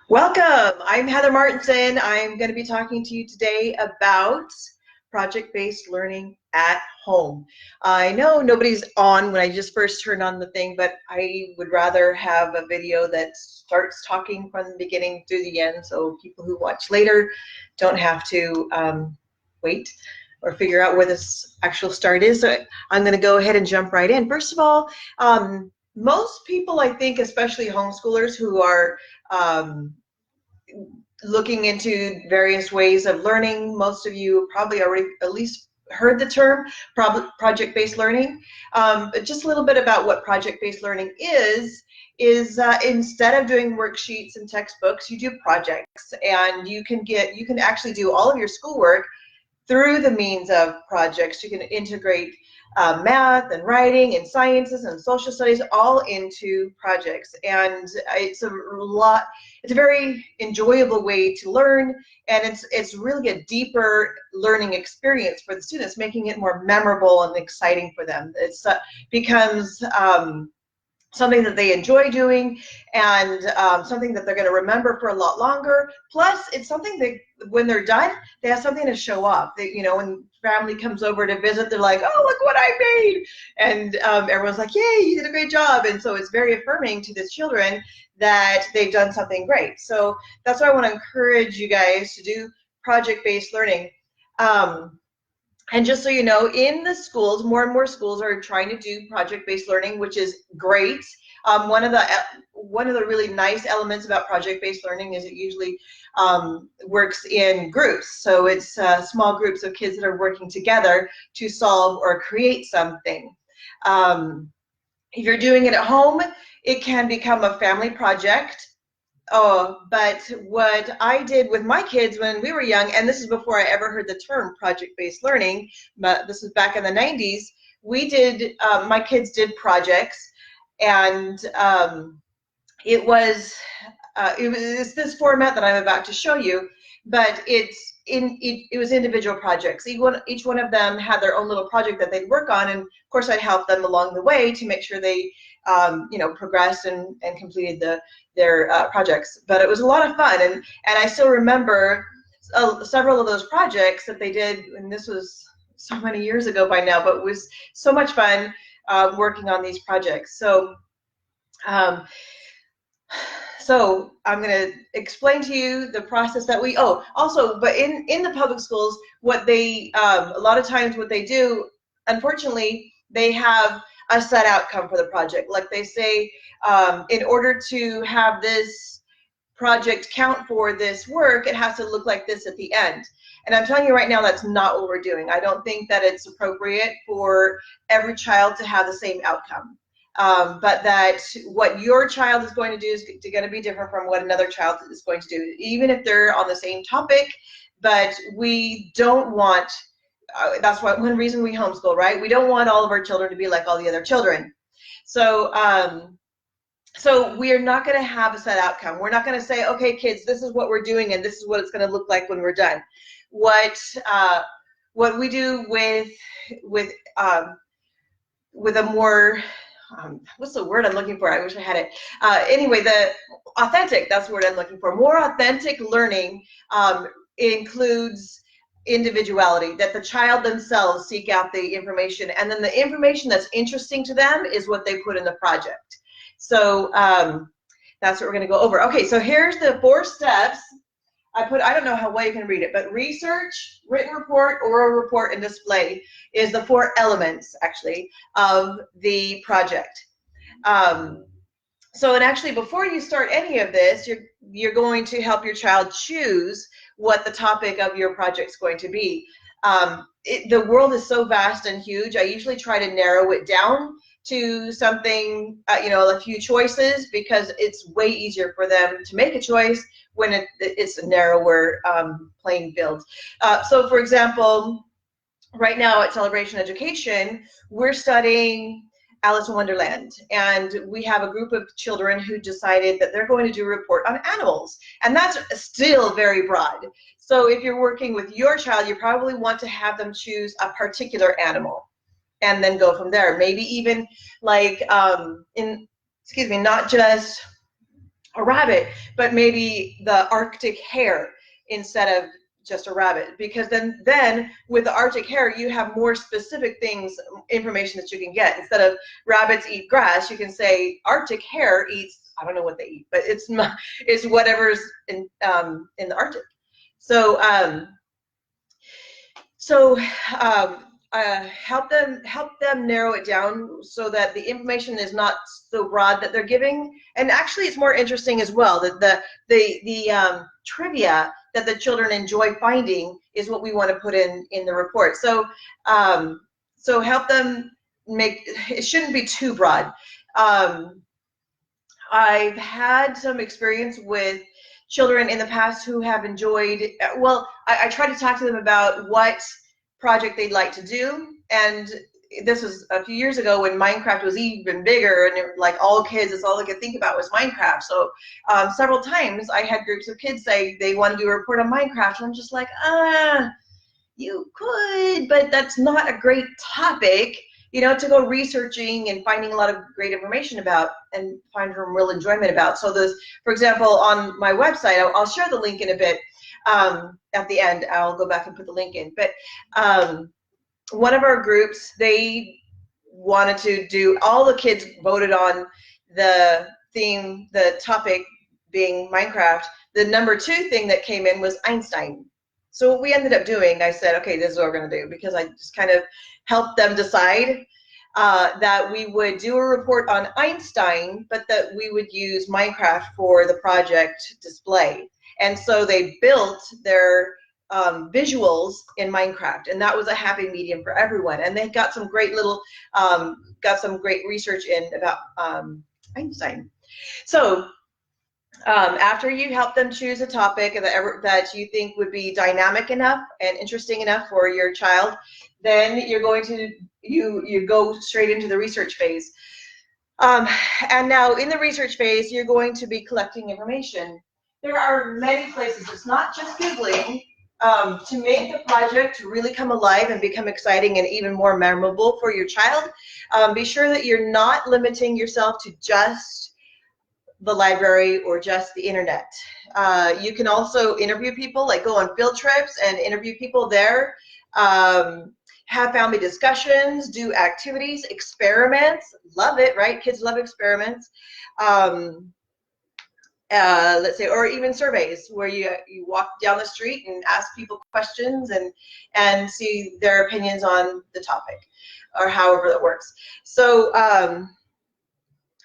Welcome. I'm Heather Martinson. I'm going to be talking to you today about project-based learning at home. I know nobody's on when I just first turned on the thing, but I would rather have a video that starts talking from the beginning through the end so people who watch later don't have to wait or figure out where this actual start is. So I'm going to go ahead and jump right in. First of all, most people, I think, especially homeschoolers who are um, looking into various ways of learning. Most of you probably already at least heard the term project-based learning. But just a little bit about what project-based learning is instead of doing worksheets and textbooks, you do projects, and you can actually do all of your schoolwork through the means of projects. You can integrate math and writing and sciences and social studies all into projects, and it's a very enjoyable way to learn, and it's really a deeper learning experience for the students, making it more memorable and exciting for them. It becomes something that they enjoy doing, and something that they're going to remember for a lot longer. Plus, it's something that when they're done, they have something to show off. When family comes over to visit, they're like, "Oh, look what I made!" And everyone's like, "Yay, you did a great job!" And so it's very affirming to the children that they've done something great. So that's why I want to encourage you guys to do project-based learning. And just so you know, in the schools, more and more schools are trying to do project-based learning, which is great. One of the really nice elements about project-based learning is it usually works in groups. So it's small groups of kids that are working together to solve or create something. If you're doing it at home, it can become a family project. Oh, but what I did with my kids when we were young, and this is before I ever heard the term project-based learning, but this was back in the 90s, my kids did projects, and it's this format that I'm about to show you, but it was individual projects. Each one of them had their own little project that they'd work on, and of course I'd help them along the way to make sure they progressed and completed their projects. But it was a lot of fun, and I still remember several of those projects that they did, and this was so many years ago by now, but it was so much fun working on these projects. Um, so I'm going to explain to you the process that but in the public schools, a lot of times what they do, unfortunately, they have a set outcome for the project. Like they say, in order to have this project count for this work, it has to look like this at the end. And I'm telling you right now, that's not what we're doing. I don't think that it's appropriate for every child to have the same outcome. But that what your child is going to do is going to be different from what another child is going to do, even if they're on the same topic. But we don't want, that's one reason we homeschool, right? We don't want all of our children to be like all the other children. So we're not going to have a set outcome. We're not going to say, okay, kids, this is what we're doing, and this is what it's going to look like when we're done. What we do with a more what's the word I'm looking for? I wish I had it. Anyway, the authentic, that's the word I'm looking for. More authentic learning includes individuality, that the child themselves seek out the information, and then the information that's interesting to them is what they put in the project. So that's what we're going to go over. Okay, so here's the 4 steps. I don't know how well you can read it, but research, written report, oral report, and display is the 4 elements, actually, of the project. And actually, before you start any of this, you're going to help your child choose what the topic of your project is going to be. The world is so vast and huge. I usually try to narrow it down to something, a few choices, because it's way easier for them to make a choice when it's a narrower playing field. So for example, right now at Celebration Education, we're studying Alice in Wonderland, and we have a group of children who decided that they're going to do a report on animals, and that's still very broad. So if you're working with your child, you probably want to have them choose a particular animal and then go from there. Maybe even like not just a rabbit, but maybe the Arctic hare instead of just a rabbit, because then with the Arctic hare you have more specific things, information that you can get. Instead of rabbits eat grass, you can say Arctic hare eats, I don't know what they eat, but it's whatever's in the Arctic. So so help them narrow it down so that the information is not so broad that they're giving. And actually, it's more interesting as well that the trivia that the children enjoy finding is what we want to put in the report. So so help them make it. Shouldn't be too broad. I've had some experience with children in the past who have enjoyed, well, I try to talk to them about what project they'd like to do, and this was a few years ago when Minecraft was even bigger, and like all kids, that's all they could think about was Minecraft. So several times I had groups of kids say they want to do a report on Minecraft, and I'm just like, you could, but that's not a great topic, you know, to go researching and finding a lot of great information about and find some real enjoyment about. So this, for example, on my website, I'll share the link in a bit. At the end, I'll go back and put the link in. But one of our groups, they wanted to do, all the kids voted on the theme, the topic being Minecraft. The number 2 thing that came in was Einstein. So what we ended up doing, I said, okay, this is what we're going to do, because I just kind of helped them decide that we would do a report on Einstein, but that we would use Minecraft for the project display. And so they built their visuals in Minecraft, and that was a happy medium for everyone. And they got some great little, got some great research in about Einstein. So after you help them choose a topic that you think would be dynamic enough and interesting enough for your child, then you're going to you go straight into the research phase. And now in the research phase, you're going to be collecting information. There are many places. It's not just Googling. To make the project really come alive and become exciting and even more memorable for your child, be sure that you're not limiting yourself to just the library or just the internet. You can also interview people, like go on field trips and interview people there. Have family discussions, do activities, experiments. Love it, right? Kids love experiments. Let's say, or even surveys where you walk down the street and ask people questions and see their opinions on the topic, or however that works. So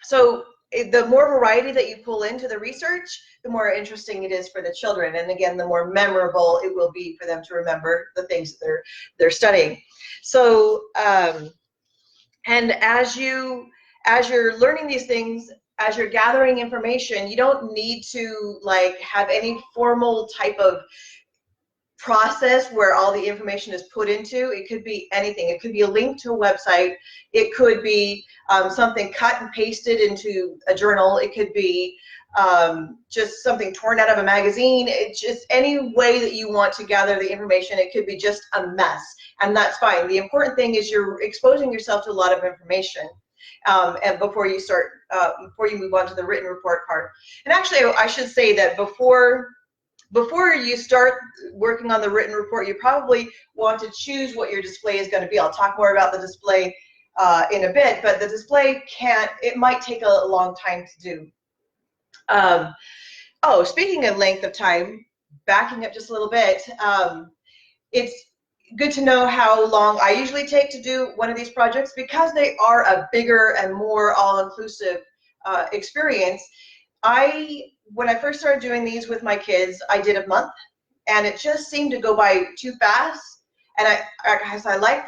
so the more variety that you pull into the research, the more interesting it is for the children, and again, the more memorable it will be for them to remember the things that they're studying. So and as you're learning these things, as you're gathering information, you don't need to like have any formal type of process where all the information is put into. It could be anything. It could be a link to a website. It could be something cut and pasted into a journal. It could be just something torn out of a magazine. It's just any way that you want to gather the information. It could be just a mess, and that's fine. The important thing is you're exposing yourself to a lot of information. And before you move on to the written report part. And actually, I should say that before you start working on the written report, you probably want to choose what your display is going to be. I'll talk more about the display in a bit, but the display it might take a long time to do. Oh, speaking of length of time, backing up just a little bit, it's good to know how long I usually take to do one of these projects, because they are a bigger and more all-inclusive experience. When I first started doing these with my kids, I did a month, and it just seemed to go by too fast. And I like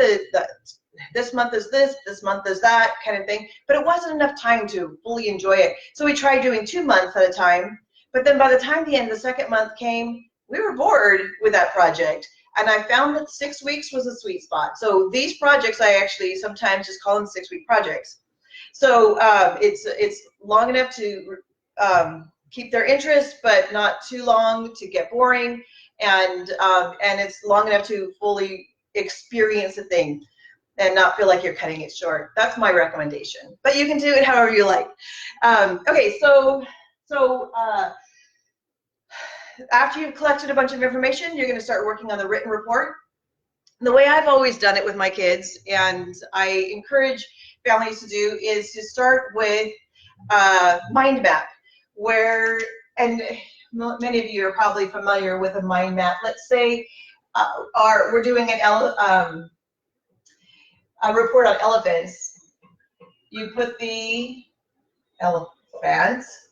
this month is this month is that kind of thing, but it wasn't enough time to fully enjoy it. So we tried doing 2 months at a time, but then by the time the end of the second month came, we were bored with that project. And I found that 6 weeks was a sweet spot. So these projects, I actually sometimes just call them 6-week projects. So it's long enough to keep their interest, but not too long to get boring, and it's long enough to fully experience the thing and not feel like you're cutting it short. That's my recommendation, but you can do it however you like. Okay, so So after you've collected a bunch of information, you're going to start working on the written report. The way I've always done it with my kids, and I encourage families to do, is to start with mind map, where, and many of you are probably familiar with a mind map. Let's say we're doing a report on elephants. You put the elephants,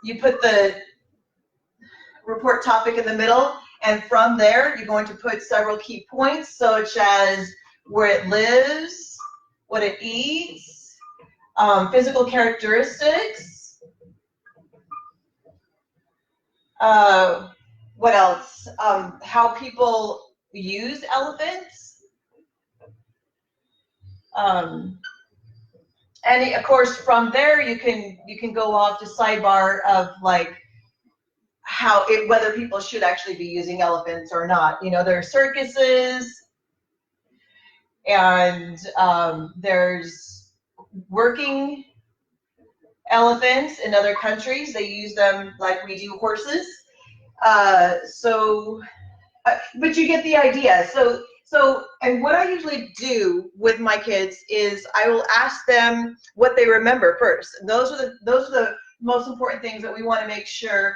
you put the report topic in the middle, and from there you're going to put several key points, such as where it lives, what it eats, physical characteristics, what else? How people use elephants, and of course from there you can go off to sidebar of like whether people should actually be using elephants or not. You know, there are circuses, and there's working elephants in other countries. They use them like we do horses. But you get the idea. And what I usually do with my kids is I will ask them what they remember first. And those are the most important things that we want to make sure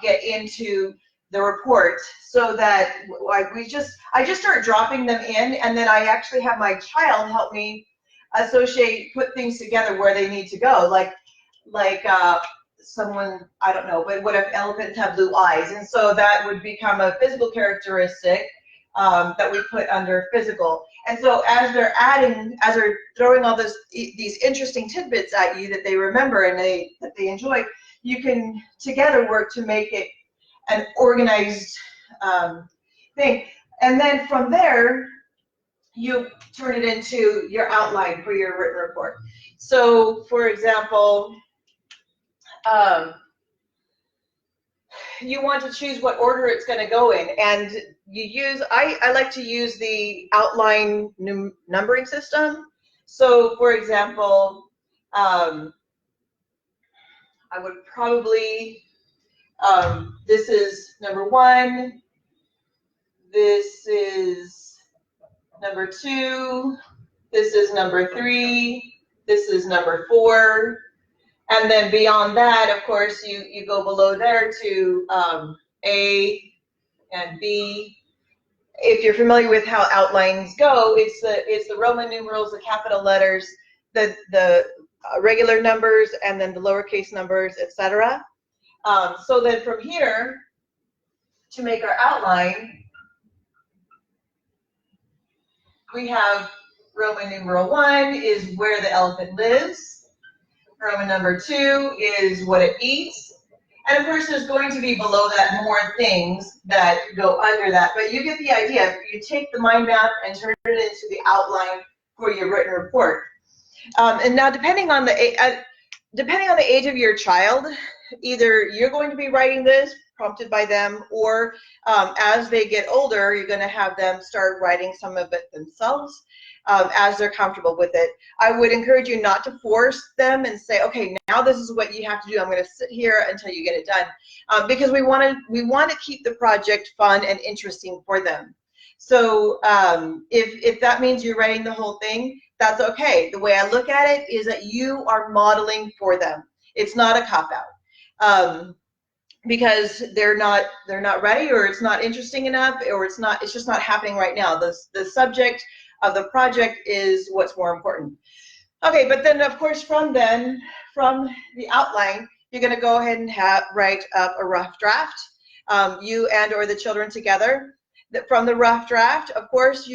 get into the report, so that I just start dropping them in, and then I actually have my child help me put things together where they need to go. Like someone, I don't know, but what if elephants have blue eyes? And so that would become a physical characteristic that we put under physical. And so as they're throwing all these interesting tidbits at you that they remember and that they enjoy, you can together work to make it an organized thing. And then from there, you turn it into your outline for your written report. So for example, you want to choose what order it's going to go in, and I like to use the outline numbering system. So for example, I would probably, this is number 1, this is number 2, this is number 3, this is number 4, and then beyond that, of course, you go below there to A and B. If you're familiar with how outlines go, it's the Roman numerals, the capital letters, the regular numbers, and then the lowercase numbers, etc. So then from here, to make our outline, we have Roman numeral 1 is where the elephant lives. Roman number 2 is what it eats. And of course, there's going to be below that more things that go under that. But you get the idea. You take the mind map and turn it into the outline for your written report. And now, depending on the age of your child, either you're going to be writing this prompted by them, or as they get older, you're going to have them start writing some of it themselves as they're comfortable with it. I would encourage you not to force them and say, okay, now this is what you have to do. I'm going to sit here until you get it done, because we want to keep the project fun and interesting for them. So if that means you're writing the whole thing, that's okay. The way I look at it is that you are modeling for them. It's not a cop-out. Because they're not ready, or it's not interesting enough, or it's just not happening right now. The subject of the project is what's more important. Okay, but then of course from the outline, you're going to go ahead and write up a rough draft, you and or the children together. From the rough draft, of course,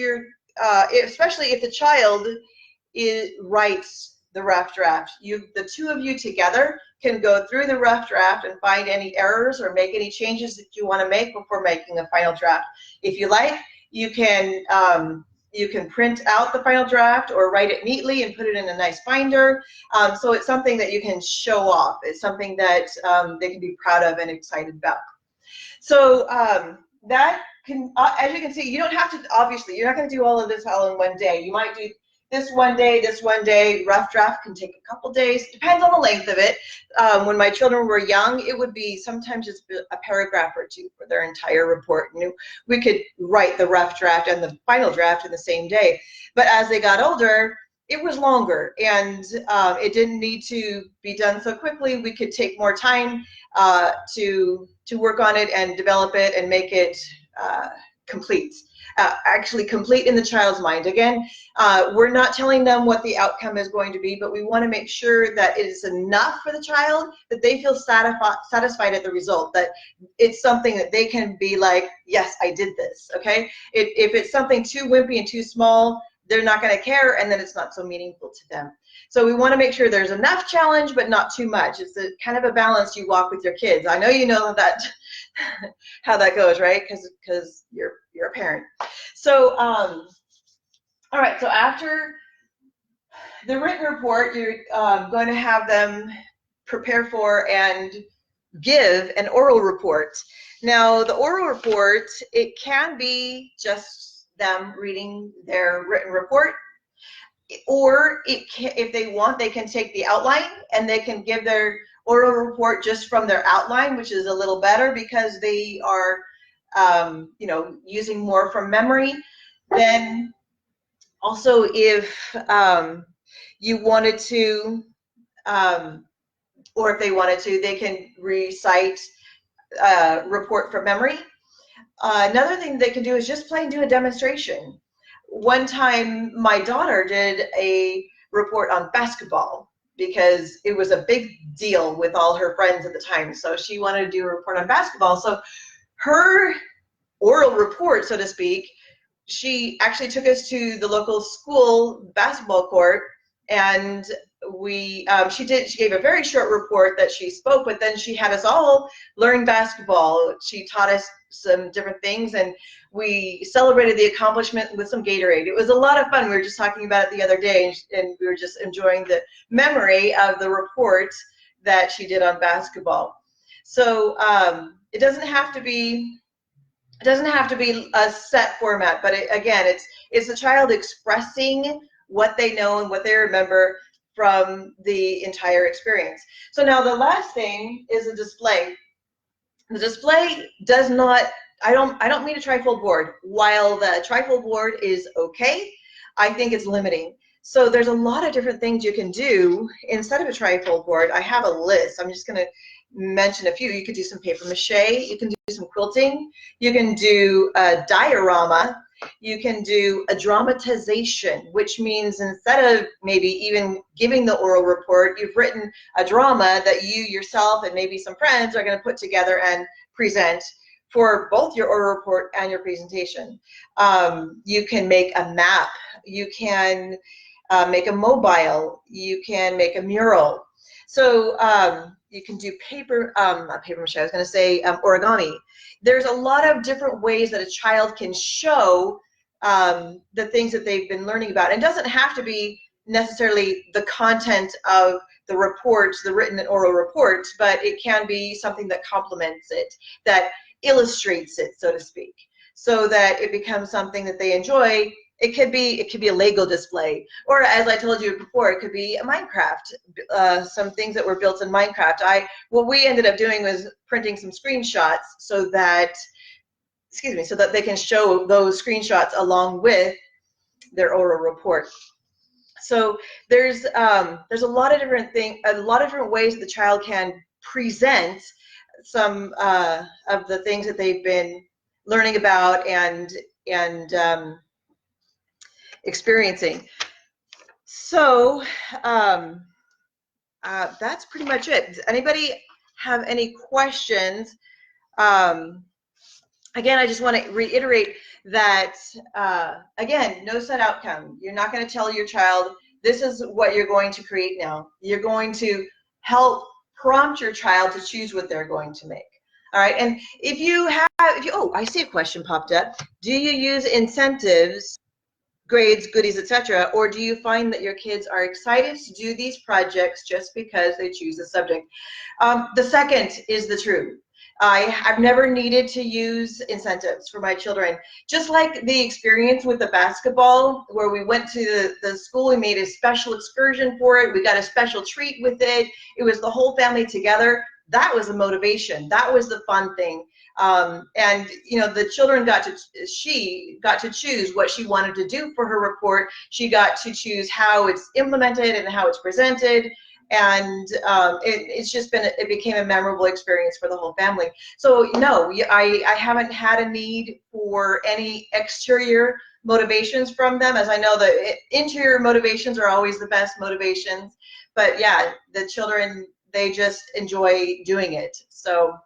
especially if the child writes the rough draft, the two of you together can go through the rough draft and find any errors or make any changes that you want to make before making a final draft. If you like, you can print out the final draft or write it neatly and put it in a nice binder. So it's something that you can show off. It's something that they can be proud of and excited about. So that can, as you can see, you don't have to, obviously, you're not going to do all of this all in one day. You might do this one day. Rough draft can take a couple days, depends on the length of it. When my children were young, it would be sometimes just a paragraph or two for their entire report. And we could write the rough draft and the final draft in the same day. But as they got older, it was longer, and it didn't need to be done so quickly. We could take more time to work on it and develop it and make it complete. Actually complete in the child's mind. Again, we're not telling them what the outcome is going to be, but we want to make sure that it is enough for the child, that they feel satisfied at the result, that it's something that they can be like, yes, I did this, okay? If it's something too wimpy and too small, they're not going to care, and then it's not so meaningful to them. So we want to make sure there's enough challenge, but not too much. It's a kind of a balance you walk with your kids. I know you know that how that goes, right? Because you're a parent. So all right. So after the written report, you're going to have them prepare for and give an oral report. Now, the oral report, it can be just them reading their written report, or if they want, they can take the outline and they can give their oral report just from their outline, which is a little better because they are using more from memory. Then also, if you wanted to, or if they wanted to, they can recite report from memory. Another thing they can do is just plain do a demonstration. One time my daughter did a report on basketball because it was a big deal with all her friends at the time. So she wanted to do a report on basketball. So her oral report, so to speak, she actually took us to the local school basketball court, and she gave a very short report that she spoke, but then she had us all learn basketball. She taught us some different things, and we celebrated the accomplishment with some Gatorade. It was a lot of fun. We were just talking about it the other day, and we were just enjoying the memory of the report that she did on basketball. So it doesn't have to be a set format, but again, it's the child expressing what they know and what they remember from the entire experience. So now the last thing is a display. The display does not, I don't mean a trifold board. While the trifold board is okay, I think it's limiting. So there's a lot of different things you can do instead of a trifold board. I have a list. I'm just going to mention a few. You could do some paper mache. You can do some quilting. You can do a diorama. You can do a dramatization, which means instead of maybe even giving the oral report, you've written a drama that you yourself and maybe some friends are going to put together and present for both your oral report and your presentation. You can make a map. You can make a mobile. You can make a mural. So you can do not paper mache, I was going to say origami. There's a lot of different ways that a child can show the things that they've been learning about. It doesn't have to be necessarily the content of the reports, the written and oral reports, but it can be something that complements it, that illustrates it, so to speak, so that it becomes something that they enjoy. It could be a Lego display, or as I told you before, it could be a Minecraft, some things that were built in Minecraft. What we ended up doing was printing some screenshots so that they can show those screenshots along with their oral report. So there's a lot of different ways the child can present some of the things that they've been learning about and experiencing. So that's pretty much it. Does anybody have any questions? Again, I just want to reiterate that, again, no set outcome. You're not going to tell your child, this is what you're going to create now. You're going to help prompt your child to choose what they're going to make. All right, and oh, I see a question popped up. Do you use incentives, grades, goodies, etc., or do you find that your kids are excited to do these projects just because they choose a subject? The second is the truth. I've never needed to use incentives for my children. Just like the experience with the basketball, where we went to the school, we made a special excursion for it, we got a special treat with it, it was the whole family together. That was the motivation. That was the fun thing. And you know, the children she got to choose what she wanted to do for her report. She got to choose how it's implemented and how it's presented. And it became a memorable experience for the whole family. So no, I haven't had a need for any exterior motivations from them, as I know the interior motivations are always the best motivations. But yeah, the children, they just enjoy doing it. So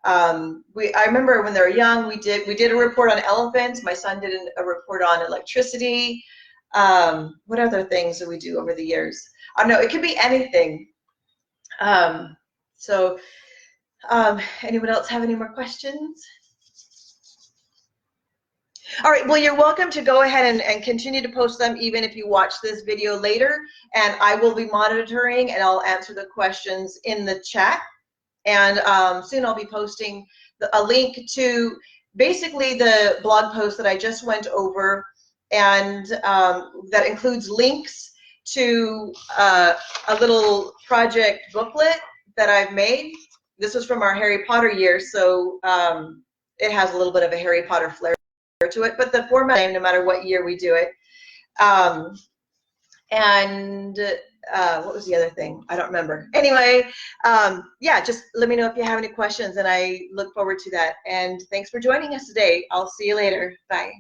I remember when they were young, we did a report on elephants. My son did a report on electricity. What other things do we do over the years? I don't know, it could be anything. Anyone else have any more questions? All right, well, you're welcome to go ahead and continue to post them even if you watch this video later, and I will be monitoring and I'll answer the questions in the chat. And soon I'll be posting a link to basically the blog post that I just went over, and that includes links to a little project booklet that I've made. This was from our Harry Potter year, so it has a little bit of a Harry Potter flair to it, but the format is the same no matter what year we do it. What was the other thing? I don't remember. Anyway, yeah, just let me know if you have any questions, and I look forward to that. And thanks for joining us today. I'll see you later. Bye.